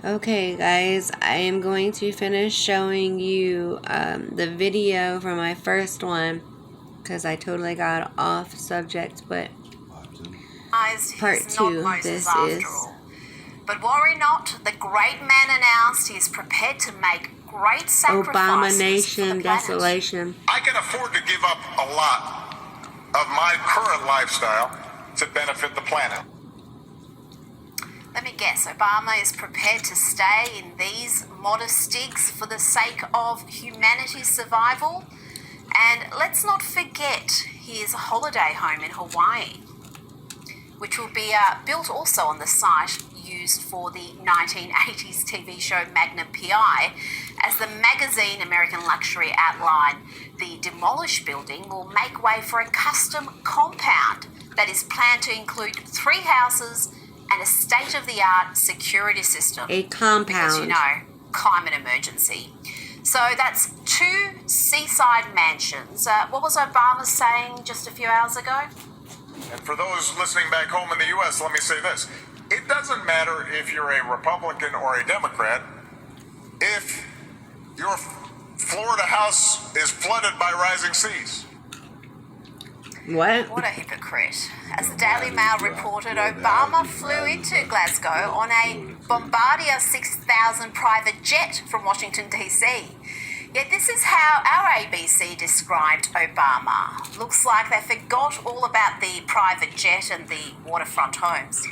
Okay guys, I am going to finish showing you the video for my first one because I totally got off subject, but part 2 this is. But worry not, the great man announced he is prepared to make great sacrifices Abomination, for the desolation. I can afford to give up a lot of my current lifestyle to benefit the planet. Let me guess, Obama is prepared to stay in these modest digs for the sake of humanity's survival. And let's not forget his holiday home in Hawaii, which will be built also on the site used for the 1980s TV show Magnum PI. As the magazine American Luxury outlined, the demolished building will make way for a custom compound that is planned to include 3 houses and a state-of-the-art security system. A compound. Because, you know, climate emergency. So that's 2 seaside mansions. What was Obama saying just a few hours ago? And for those listening back home in the U.S., let me say this. It doesn't matter if you're a Republican or a Democrat. If your Florida house is flooded by rising seas. What? What a hypocrite. As the Daily Mail reported, Obama flew into Glasgow on a Bombardier 6000 private jet from Washington, D.C. Yet this is how our ABC described Obama. Looks like they forgot all about the private jet and the waterfront homes.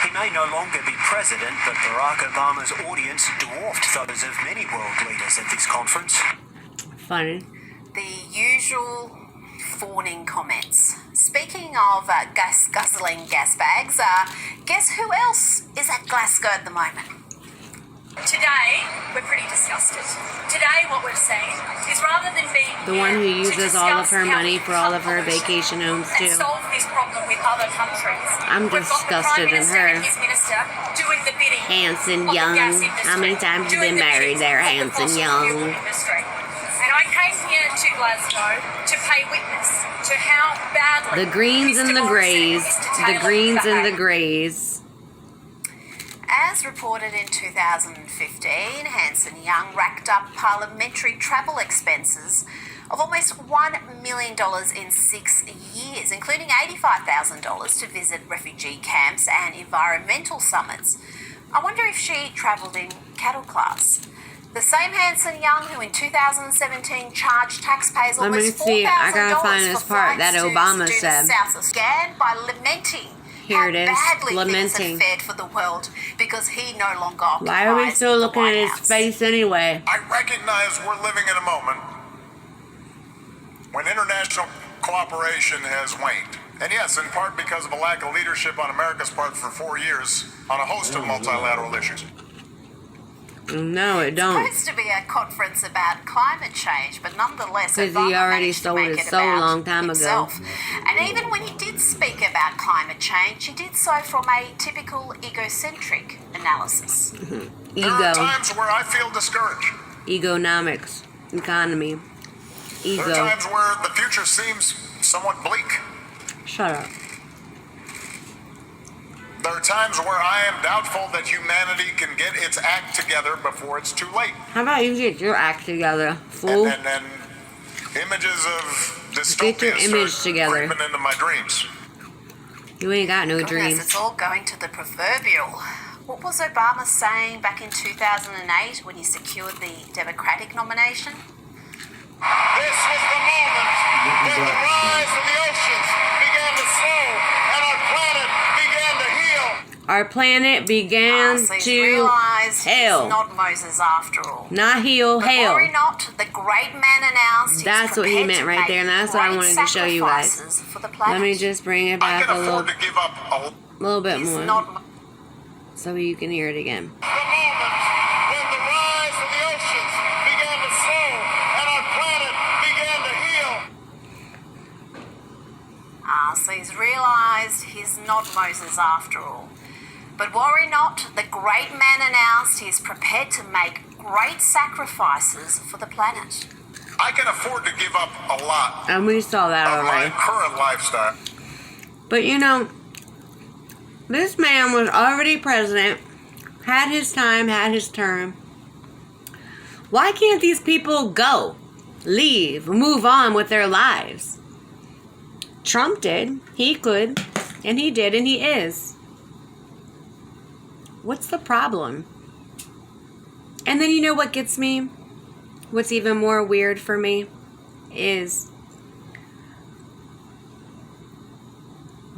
He may no longer be president, but Barack Obama's audience dwarfed those of many world leaders at this conference. Funny. The usual fawning comments. Speaking of guzzling gas bags, guess who else is at Glasgow at the moment? Today, we're pretty disgusted. Today, what we've seen is rather than being The one who uses all of her money for all of her vacation homes too. and solve this problem with other countries. I'm disgusted in her. His minister doing the bidding Hanson of the Young. gas industry, How many times you doing been the married bidding there, of the Hanson fossil Young? fuel industry. And I came here to Glasgow to pay witness to how badly The greens and Mr. the Morrison greys. and Mr. The Taylor greens and the behaved. greys. As reported in 2015, Hanson Young racked up parliamentary travel expenses of almost $1 million in 6 years, including $85,000 to visit refugee camps and environmental summits. I wonder if she travelled in cattle class. The same Hanson Young who in 2017 charged taxpayers Let me almost $4,000 see, I gotta find this for part flights that to Obama students said. south of began by lamenting Here it is, how badly lamenting. things had fared for the world because he no longer occupies Why are we still the looking at White his House. face anyway? I recognize we're living in a moment when international cooperation has waned. And yes, in part because of a lack of leadership on America's part for 4 years on a host of multilateral issues. No, it don't. Supposed to be a conference about climate change, but nonetheless, 'Cause he Obama already managed to sold make his it soul about long time ago. himself. And even when he did speak about climate change, he did so from a typical egocentric analysis. There are Ego. times where I feel discouraged. Egonomics. Economy. There are Ego. times where the future seems somewhat bleak. Shut up. There are times where I am doubtful that humanity can get its act together before it's too late. How about you get your act together, fool? And images of Get dystopia your image start together. creeping into my dreams. You ain't got no Goodness, dreams. it's all going to the proverbial. What was Obama saying back in 2008 when he secured the Democratic nomination? This was the moment when the rise of the oceans began to slow and our planet began to heal. Our planet began So he's to realised hell. he's not Moses after all. Not heal, But hell. worry not, the great man announced he's That's what he prepared meant to right make there, and that's what I great wanted to show you guys. sacrifices for the planet. Let me just bring it I back can a afford to give up a little bit He's more not so you can hear it again. the moment when the rise of the oceans began to slow and our planet began to heal. so he's realised he's not Moses after all. But worry not, the great man announced he is prepared to make great sacrifices for the planet. I can afford to give up a lot And we saw that of my already. current lifestyle. But you know, this man was already president had his time, had his term. Why can't these people go, leave, move on with their lives? Trump did. He could. And he did, and he is. What's the problem? And then you know what gets me? What's even more weird for me is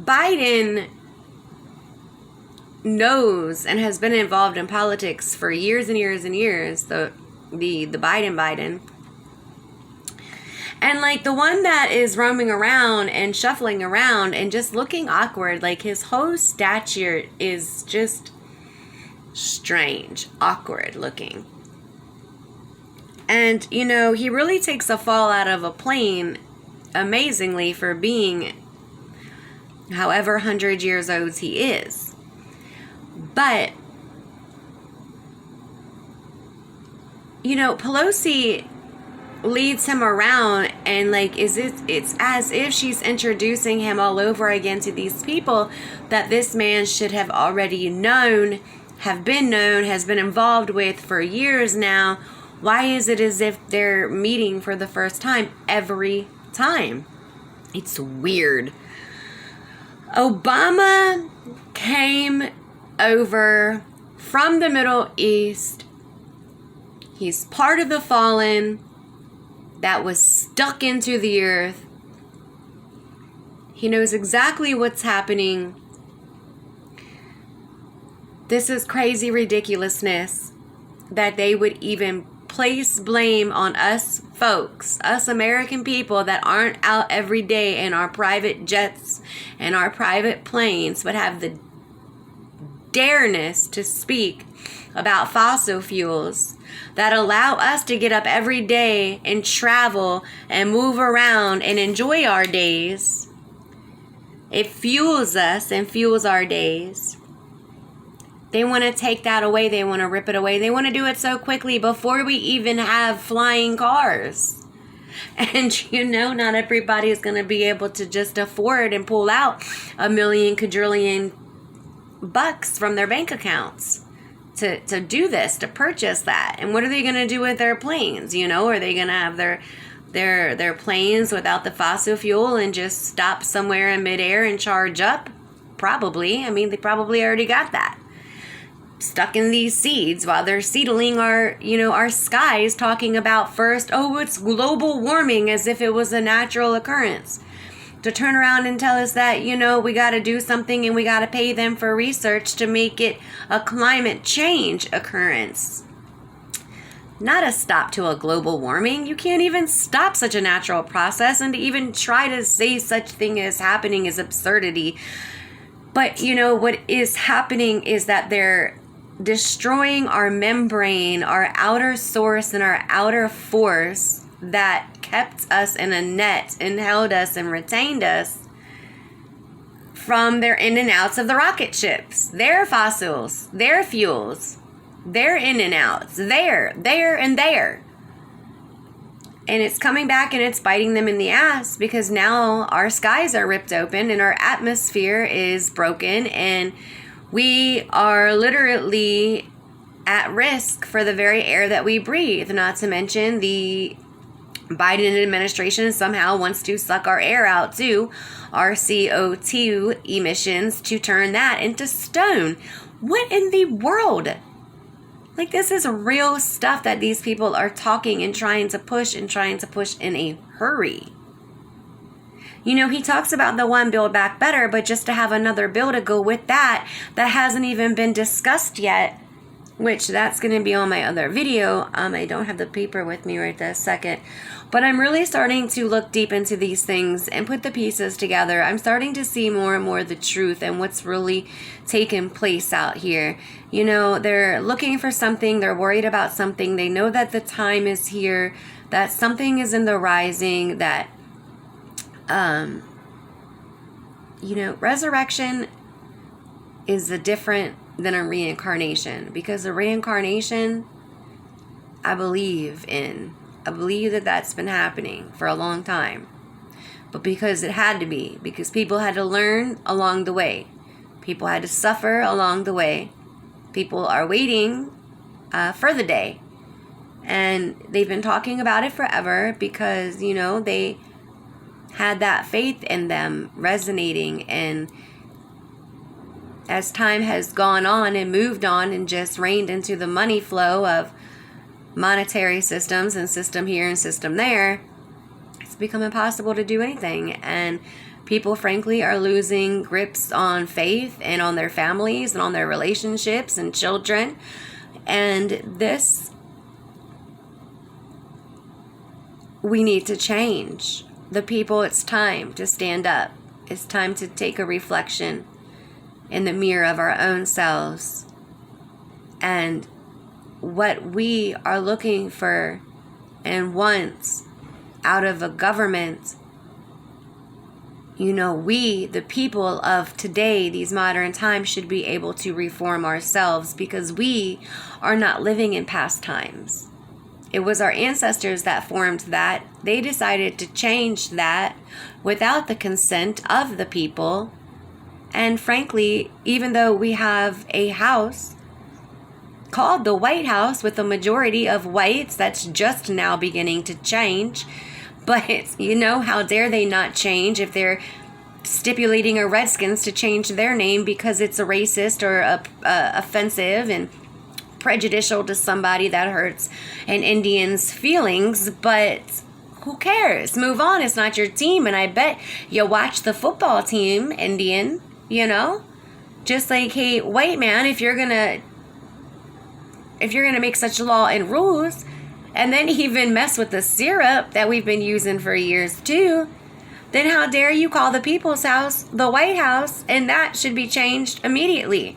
Biden knows and has been involved in politics for years and years and years. The Biden. And like the one that is roaming around and shuffling around and just looking awkward, like his whole stature is just strange, awkward looking. And, you know, he really takes a fall out of a plane amazingly for being however 100 years old he is. But, you know, Pelosi leads him around and like it's as if she's introducing him all over again to these people that this man should have already known, have been known, has been involved with for years now. Why is it as if they're meeting for the first time every time? It's weird. Obama came over from the Middle East. He's part of the fallen that was stuck into the earth. He knows exactly what's happening. This is crazy ridiculousness that they would even place blame on us folks, us American people that aren't out every day in our private jets and our private planes, but have the dareness to speak about fossil fuels that allow us to get up every day and travel and move around and enjoy our days. It fuels us and fuels our days. They want to take that away. They want to rip it away. They want to do it so quickly before we even have flying cars. And, you know, not everybody is going to be able to just afford and pull out $1 million quadrillion bucks from their bank accounts to do this, to purchase that. And what are they going to do with their planes? You know, are they going to have their planes without the fossil fuel and just stop somewhere in midair and charge up? Probably. I mean, they probably already got that stuck in these seeds while they're seedling our skies, talking about first, oh, it's global warming, as if it was a natural occurrence, to turn around and tell us that, you know, we got to do something and we got to pay them for research to make it a climate change occurrence. Not a stop to a global warming. You can't even stop such a natural process, and to even try to say such thing as happening is absurdity. But, you know, what is happening is that they're destroying our membrane, our outer source and our outer force that kept us in a net and held us and retained us from their in and outs of the rocket ships, their fossils, their fuels, their in and outs, there, and there. And it's coming back and it's biting them in the ass, because now our skies are ripped open and our atmosphere is broken, and we are literally at risk for the very air that we breathe. Not to mention the Biden administration somehow wants to suck our air out too, our CO2 emissions, to turn that into stone. What in the world? Like, this is real stuff that these people are talking and trying to push in a hurry. You know, he talks about the one Build Back Better, but just to have another bill to go with that hasn't even been discussed yet, which that's going to be on my other video. I don't have the paper with me right this second, but I'm really starting to look deep into these things and put the pieces together. I'm starting to see more and more the truth and what's really taking place out here. You know, they're looking for something. They're worried about something. They know that the time is here, that something is in the rising, that you know, resurrection is different than a reincarnation, because a reincarnation, I believe that that's been happening for a long time, but because it had to be, because people had to learn along the way, people had to suffer along the way, People are waiting for the day. And they've been talking about it forever because, you know, they had that faith in them resonating. And as time has gone on and moved on and just rained into the money flow of monetary systems and system here and system there, it's become impossible to do anything. And people, frankly, are losing grips on faith and on their families and on their relationships and children. And this, we need to change. The people, it's time to stand up. It's time to take a reflection in the mirror of our own selves. And what we are looking for and want out of a government, you know, we, the people of today, these modern times, should be able to reform ourselves because we are not living in past times. It was our ancestors that formed that. They decided to change that without the consent of the people. And frankly, even though we have a house called the White House with a majority of whites, that's just now beginning to change. But, you know, how dare they not change if they're stipulating a Redskins to change their name because it's a racist or offensive and prejudicial to somebody that hurts an Indian's feelings. But who cares? Move on. It's not your team. And I bet you watch the football team, Indian, you know? Just like, hey, white man, if you're gonna make such law and rules, and then even mess with the syrup that we've been using for years too, then how dare you call the People's House the White House? And that should be changed immediately.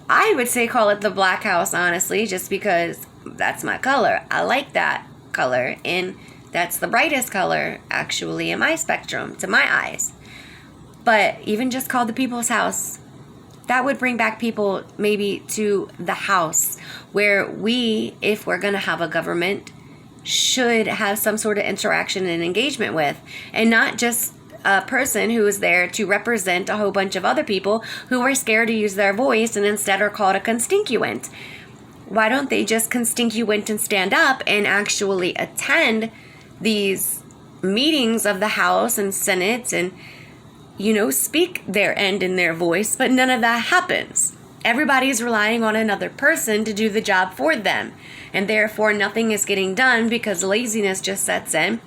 I would say call it the Black House, honestly, just because that's my color. I like that color, and that's the brightest color, actually, in my spectrum, to my eyes. But even just call the People's House. That would bring back people maybe to the house where we, if we're going to have a government, should have some sort of interaction and engagement with, and not just a person who is there to represent a whole bunch of other people who are scared to use their voice and instead are called a constituent. Why don't they just constituent and stand up and actually attend these meetings of the House and Senate and, you know, speak their end in their voice? But none of that happens. Everybody's relying on another person to do the job for them. And therefore, nothing is getting done because laziness just sets in.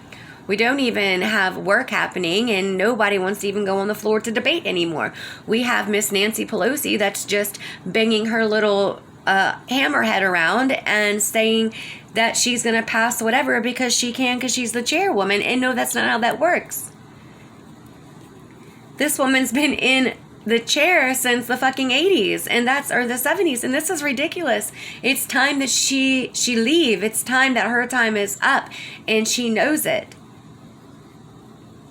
We don't even have work happening, and nobody wants to even go on the floor to debate anymore. We have Miss Nancy Pelosi that's just banging her little hammerhead around and saying that she's going to pass whatever because she can, because she's the chairwoman. And no, that's not how that works. This woman's been in the chair since the fucking 80s, and or the 70s, and this is ridiculous. It's time that she leave. It's time that her time is up, and she knows it.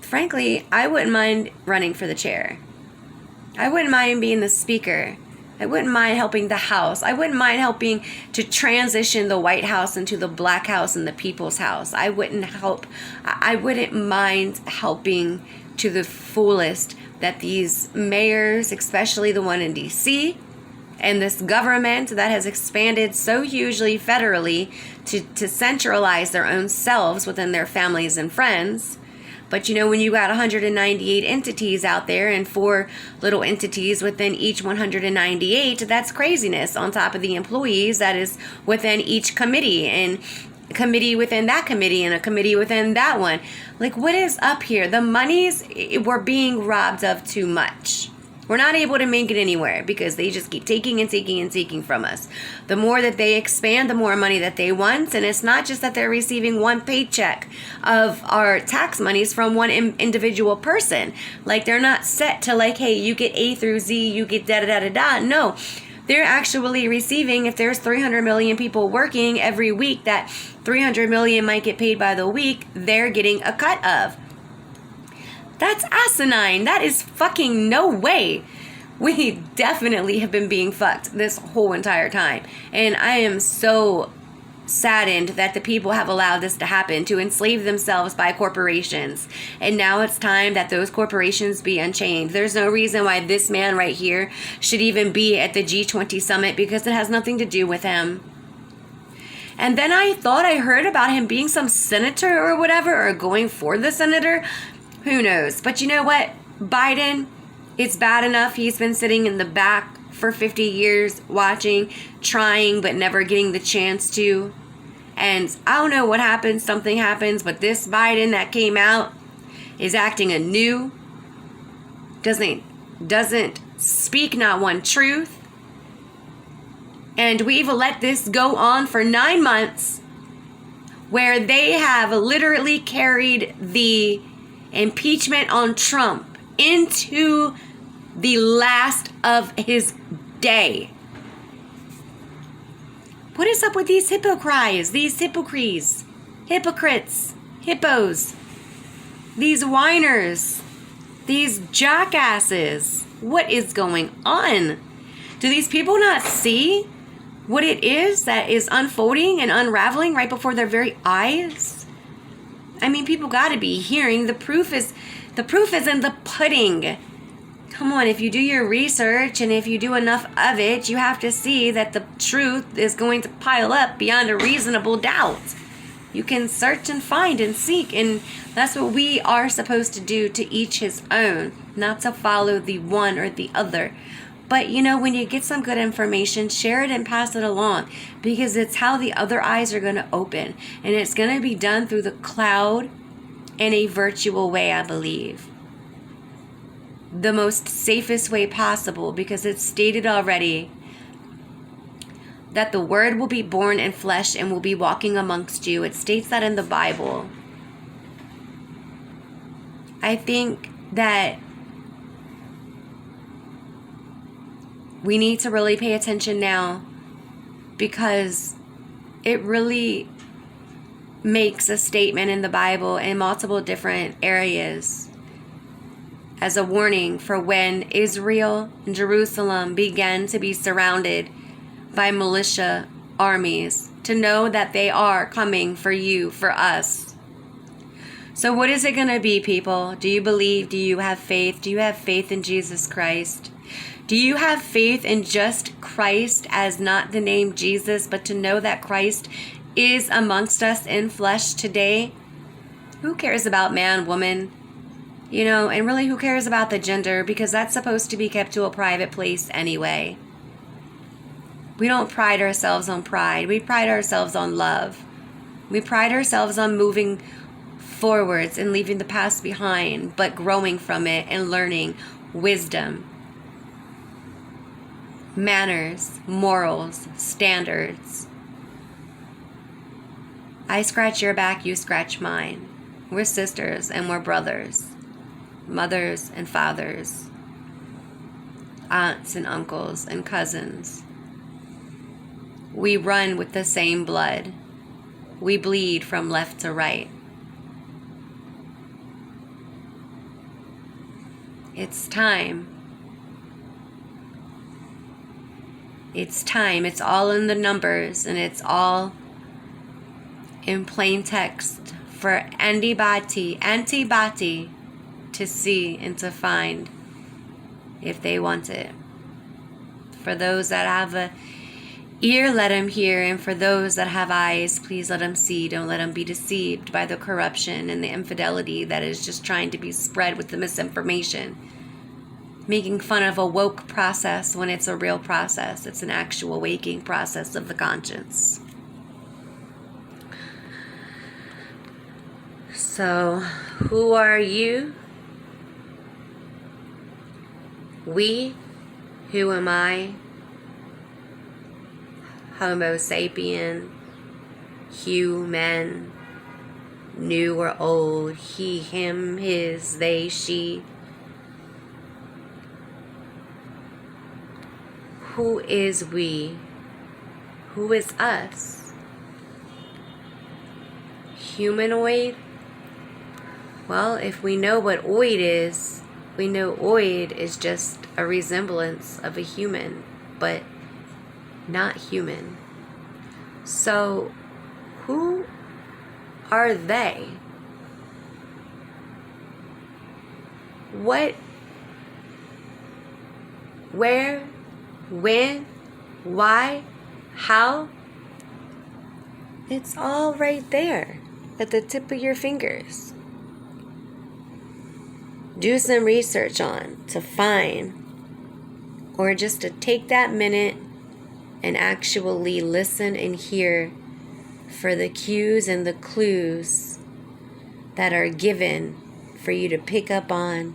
Frankly, I wouldn't mind running for the chair. I wouldn't mind being the speaker. I wouldn't mind helping the House. I wouldn't mind helping to transition the White House into the Black House and the People's House. I wouldn't mind helping to the fullest that these mayors, especially the one in DC, and this government that has expanded so hugely federally to centralize their own selves within their families and friends. But, you know, when you got 198 entities out there and 4 little entities within each 198, that's craziness on top of the employees that is within each committee and committee within that committee and a committee within that one. Like, what is up here? The monies, we're being robbed of too much. We're not able to make it anywhere because they just keep taking and taking and taking from us. The more that they expand, the more money that they want. And it's not just that they're receiving one paycheck of our tax monies from one individual person. Like, they're not set to like, hey, you get A through Z, you get da-da-da-da-da. No, they're actually receiving, if there's 300 million people working every week, that 300 million might get paid by the week, they're getting a cut of. That's asinine. That is fucking no way. We definitely have been being fucked this whole entire time. And I am so saddened that the people have allowed this to happen, to enslave themselves by corporations. And now it's time that those corporations be unchained. There's no reason why this man right here should even be at the G20 summit, because it has nothing to do with him. And then I thought I heard about him being some senator or whatever, or going for the senator. Who knows? But you know what? Biden, it's bad enough he's been sitting in the back for 50 years watching, trying, but never getting the chance to. And I don't know what happens. Something happens, but this Biden that came out is acting anew. Doesn't speak not one truth. And we've let this go on for 9 months, where they have literally carried the impeachment on Trump into the last of his day. What is up with these hypocrites, these hypocrites, hippos, these whiners, these jackasses? What is going on? Do these people not see what it is that is unfolding and unraveling right before their very eyes? I mean, people got to be hearing. The proof is in the pudding. Come on, if you do your research and if you do enough of it, you have to see that the truth is going to pile up beyond a reasonable doubt. You can search and find and seek, and that's what we are supposed to do, to each his own, not to follow the one or the other. But you know, when you get some good information, share it and pass it along, because it's how the other eyes are going to open, and it's going to be done through the cloud in a virtual way, I believe. The most safest way possible, because it's stated already that the word will be born in flesh and will be walking amongst you. It states that in the Bible. I think that we need to really pay attention now, because it really makes a statement in the Bible in multiple different areas as a warning for when Israel and Jerusalem began to be surrounded by militia armies, to know that they are coming for you, for us. So what is it going to be, people? Do you believe? Do you have faith? Do you have faith in Jesus Christ? Do you have faith in just Christ, as not the name Jesus, but to know that Christ is amongst us in flesh today? Who cares about man, woman? You know, and really, who cares about the gender? Because that's supposed to be kept to a private place anyway. We don't pride ourselves on pride. We pride ourselves on love. We pride ourselves on moving forwards and leaving the past behind, but growing from it and learning wisdom, manners, morals, standards. I scratch your back, you scratch mine. We're sisters and we're brothers. Mothers and fathers, aunts and uncles and cousins. We run with the same blood. We bleed from left to right. It's time. It's time. It's all in the numbers, and it's all in plain text for anybody to see and to find, if they want it. For those that have a ear, let them hear, and for those that have eyes, please let them see. Don't let them be deceived by the corruption and the infidelity that is just trying to be spread with the misinformation, making fun of a woke process when it's a real process. It's an actual waking process of the conscience. So, who are you? We, who am I? Homo sapien, human, new or old, he, him, his, they, she. Who is we? Who is us? Humanoid? Well, if we know what oid is, we know oid is just a resemblance of a human, but not human. So Who are they? What? Where? When? Why? How? It's all right there at the tip of your fingers. Do some research on to find, or just to take that minute and actually listen and hear for the cues and the clues that are given for you to pick up on,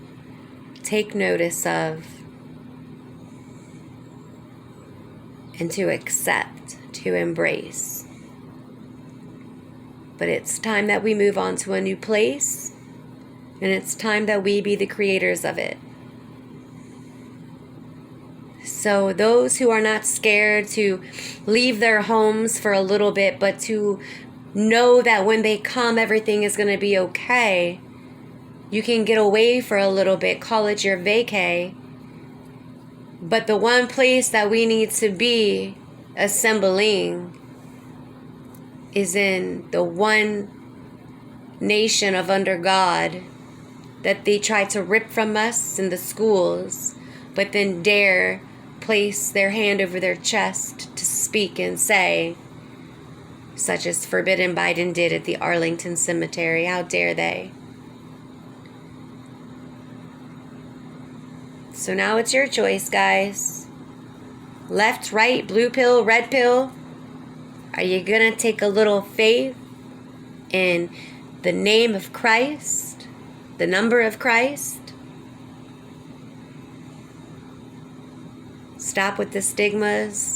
take notice of, and to accept, to embrace. But it's time that we move on to a new place, and it's time that we be the creators of it. So those who are not scared to leave their homes for a little bit, but to know that when they come, everything is going to be okay. You can get away for a little bit, call it your vacay. But the one place that we need to be assembling is in the one nation of under God that they try to rip from us in the schools, but then dare place their hand over their chest to speak and say, such as Forbidden Biden did at the Arlington Cemetery. How dare they? So now it's your choice, guys. Left, right, blue pill, red pill. Are you gonna take a little faith in the name of Christ, the number of Christ? Stop with the stigmas.